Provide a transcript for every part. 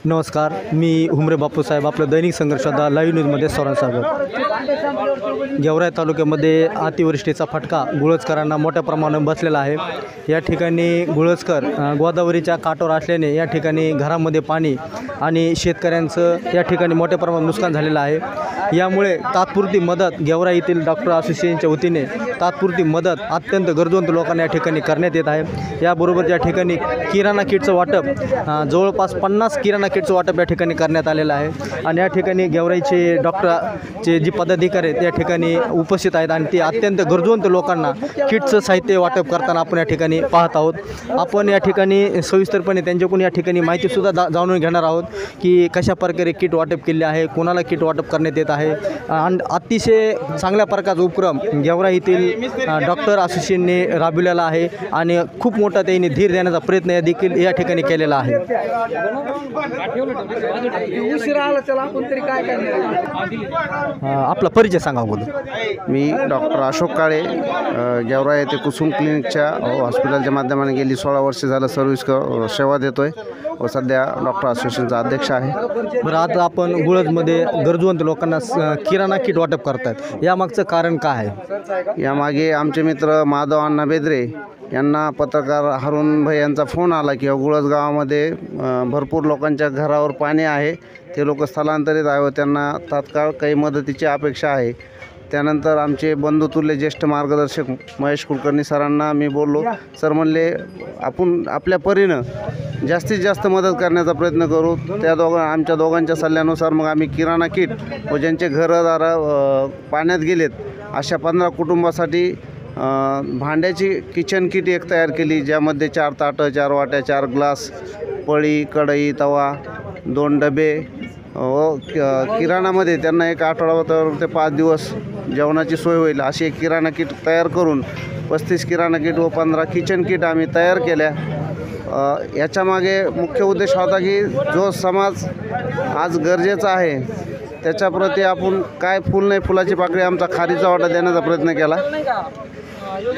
नमस्कार, मी हुमरे बापूसाहेब. आपलं दैनिक संघर्षदा लाईव्ह न्यूजमध्ये सर्वांचं स्वागत. गेवराई तालुक्यामध्ये अतिवृष्टीचा फटका गुळजकरांना मोठ्या प्रमाणात बसलेला आहे. या ठिकाणी गुळजकर गोदावरीच्या काठावर असल्याने या ठिकाणी घरामध्ये पाणी आणि शेतकऱ्यांचं या ठिकाणी मोठ्या प्रमाणात नुकसान झालेलं आहे. यामुळे तात्पुरती मदत गेवराई येथील डॉक्टर असोसिएशनच्या वतीने तात्पुरती मदत अत्यंत गरजवंत लोकांना या ठिकाणी करण्यात येत आहे. याबरोबर या ठिकाणी किराणा किटचं वाटप जवळपास 50 किराणा किटचं वाटप या ठिकाणी करण्यात आलेलं आहे. आणि या ठिकाणी गेवराईचे डॉक्टरचे जी पदाधिकारी आहेत या ठिकाणी उपस्थित आहेत आणि ते अत्यंत गरजवंत लोकांना किटचं साहित्य वाटप करताना आपण या ठिकाणी पाहत आहोत. आपण या ठिकाणी सविस्तरपणे त्यांच्याकडून या ठिकाणी माहितीसुद्धा जाणून घेणार आहोत की कशा प्रकारे किट वाटप केले आहे, कोणाला किट वाटप करण्यात येत आहे. आणि अतिशय चांगल्या प्रकारचा उपक्रम गेवराई येथील डॉक्टर असोसिएशनने राबविलेला आहे आणि खूप मोठा त्यांनी धीर देण्याचा प्रयत्न देखील या ठिकाणी केलेला आहे. आपला परिचय सांगा अगोदर. मी डॉक्टर अशोक काळे, गेवराई येथे कुसुम क्लिनिकच्या हॉस्पिटलच्या माध्यमाने गेली 16 वर्षे झालं सेवा देतोय व सध्या डॉक्टर असोसिएशनचा अध्यक्ष आहे. बरं, आता आपण गुळजमध्ये गरजवंत लोकांना किराणा किट वाटप करतात, यामागचं कारण काय आहे? यामागे आमचे मित्र माधव अण्णा बेदरे यांना पत्रकार हरुण भाई यांचा फोन आला की गुळज गावामध्ये भरपूर लोकांच्या घरावर पाणी आहे, ते लोक स्थलांतरित आहे व त्यांना तात्काळ काही मदतीची अपेक्षा आहे. त्यानंतर आमचे बंधुतुल्य ज्येष्ठ मार्गदर्शक महेश कुलकर्णी सरांना मी बोललो. सर म्हणले आपण आपल्या परीनं जास्तीत जास्त मदत करण्याचा प्रयत्न करू. आमच्या दोघांच्या सल्ल्यानुसार मग आम्ही किराणा किट व ज्यांचे घरदार पाण्यात गेलेत अशा 15 कुटुंबासाठी भांड्याची किचन किट एक तयार केली, ज्यामध्ये 4 ताटं, 4 वाट्या, 4 ग्लास, पळी, कढई, तवा, 2 डबे व किराणामध्ये त्यांना एक आठवडाभर ते 5 दिवस जेवणाची सोय होईल अशी एक किराणा किट तयार करून 35 किराणा किट व 15 किचन किट आम्ही तयार केल्या. याच्यामागे मुख्य उद्देश होता की जो समाज आज गरजेचा आहे त्याच्याप्रती आपण काय फुल नाही फुलाची पाकळी आमचा खारीचा वाटा देण्याचा प्रयत्न केला.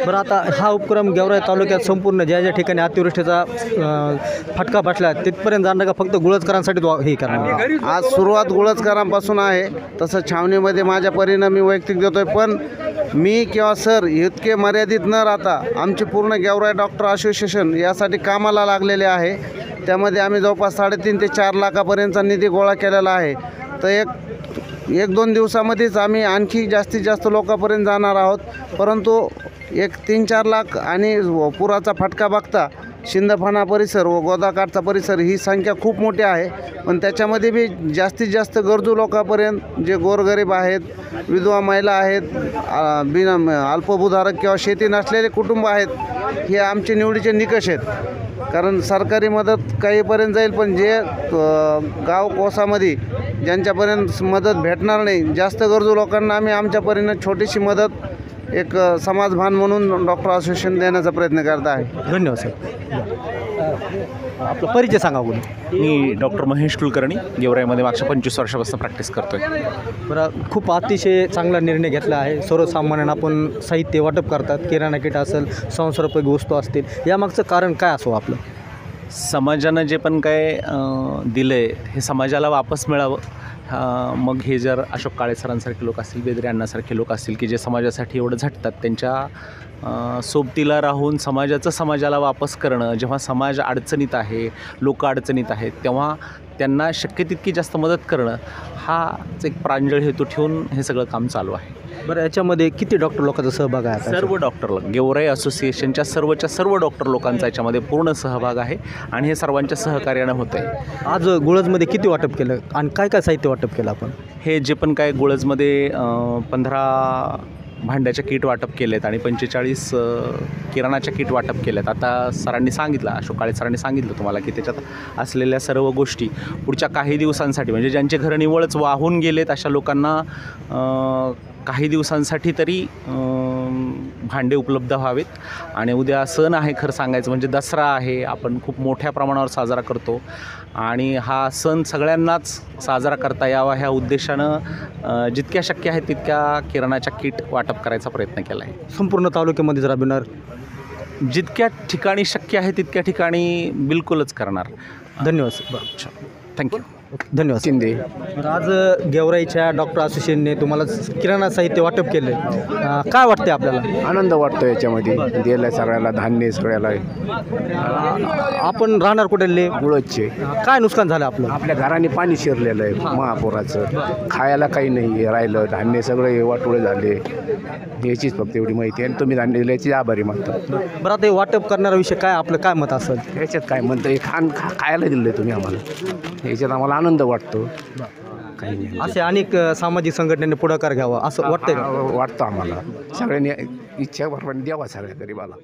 बरं, आता हा उपक्रम गेवराई तालुक्यात संपूर्ण ज्या ज्या ठिकाणी अतिवृष्टीचा फटका बसला तिथपर्यंत जाणं का फक्त गुळजकरांसाठी हे करणार? आज सुरुवात गुळजकरांपासून आहे, तसं छावणीमध्ये माझ्या परीनं मी वैयक्तिक देतोय. पण मी किंवा सर इतके मर्यादित न राहता आमची पूर्ण गेवराई डॉक्टर असोसिएशन यासाठी कामाला लागलेले आहे. त्यामध्ये आम्ही जवळपास 3.5 ते 4 लाखापर्यंतचा निधी गोळा केलेला आहे. तर एक 2 दिवसामध्येच आम्ही आणखी जास्तीत जास्त लोकांपर्यंत जाणार आहोत. परंतु 3-4 लाख आणि पुराचा फटका बघता शिंदफाना परिसर व गोदाकाठचा परिसर ही संख्या खूप मोठी आहे. पण त्याच्यामध्ये बी जास्तीत जास्त गरजू लोकांपर्यंत जे गोरगरीब आहेत, विधवा महिला आहेत, अल्पभूधारक किंवा शेती नसलेले कुटुंब आहेत, हे आमचे निवडीचे निकष आहेत. कारण सरकारी मदत काहीपर्यंत जाईल, पण जे गाव कोसामध्ये ज्यांच्यापर्यंत मदत भेटणार नाही, जास्त गरजू लोकांना आम्ही आमच्या परीनं छोटीशी मदत एक समाजभान म्हणून डॉक्टर असोसिएशन देण्याचा प्रयत्न करत आहे. धन्यवाद सर. आपला परिचय सांगा बोलून. मी डॉक्टर महेश कुलकर्णी, गेवराईमध्ये मागच्या 25 वर्षापासून प्रॅक्टिस करतो आहे. बरं, खूप अतिशय चांगला निर्णय घेतला आहे. सर्वसामान्यांना आपण साहित्य वाटप करतात, किराणा किट असेल, संसारोपयोगी वस्तू असतील, यामागचं कारण काय असो? आपलं समाजानं जे पण काय दिलं आहे हे समाजाला वापस मिळावं. मग हे जर अशोक काळे सरांसारखे लोक असतील, बेदरे अण्णासारखे लोक असतील की जे समाजासाठी एवढं झटतात, त्यांच्या सोबतीला राहून समाजाला वापस करणं. जेव्हा समाज अडचणीत आहे, लोक अडचणीत आहेत, तेव्हा त्यांना शक्य तितकी जास्त मदत करणं हाच एक प्रांजळ हेतू ठेवून हे सगळं काम चालू आहे. बरं, याच्यामध्ये किती डॉक्टर लोकांचा सहभाग आहे? सर्व डॉक्टर, गेवराई असोसिएशनच्या सर्व डॉक्टर लोकांचा याच्यामध्ये पूर्ण सहभाग आहे आणि हे सर्वांच्या सहकार्यानं होतं आहे. आज गुळजमध्ये किती वाटप केलं आणि काय काय साहित्य वाटप केलं आपण? हे जे पण काय गुळजमध्ये 15 भांड्याच्या किट वाटप केलेत आणि 45 किराणाच्या किट वाटप केलेत. आता सरांनी सांगितलं, अशोक काळे सरांनी सांगितलं तुम्हाला की त्याच्यात असलेल्या सर्व गोष्टी पुढच्या काही दिवसांसाठी, म्हणजे ज्यांचे घरं निव्वळच वाहून गेलेत अशा लोकांना काही दिवसांसाठी तरी भांडे उपलब्ध व्हावेत. आणि उद्या सण आहे, खरं सांगायचं म्हणजे दसरा आहे, आपण खूप मोठ्या प्रमाणावर साजरा करतो आणि हा सण सगळ्यांनाच साजरा करता यावा ह्या उद्देशानं जितक्या शक्य आहे तितक्या किराणाच्या किट वाटप करायचा प्रयत्न केला आहे. संपूर्ण तालुक्यामध्येच राबविणार? जितक्या ठिकाणी शक्य आहे तितक्या ठिकाणी बिलकुलच करणार. धन्यवाद. थँक्यू. धन्यवाद. शिंदे. तर आज गेवराईच्या डॉक्टर असोसिएशनने तुम्हाला किराणा साहित्य वाटप केलं काय वाटते आपल्याला? आनंद वाटतो याच्यामध्ये, दिलं सगळ्याला धान्य सगळ्याला. आपण राहणार कुठले? गुळदचे. काय नुकसान झालं आपलं? आपल्या घराने पाणी शिरलेलं आहे महापुराचं, खायला काही नाही राहिलं, धान्य सगळे वाटोळे झाले. याचीच फक्त एवढी माहिती आहे आणि तुम्ही धान्य दिल्याची आभारी मानतो. बरं आता हे वाटप करणारा विषय काय आपलं काय मत असेल? याच्यात काय म्हणतं, हे खायला दिलं तुम्ही आम्हाला, याच्यात आम्हाला आनंद वाटतो. काही नाही, असे अनेक सामाजिक संघटनेने पुढाकार घ्यावा असं वाटतंय का? वाटतं आम्हाला. सगळ्यांनी इच्छा भरपाने द्यावा सगळ्या गरीबाला.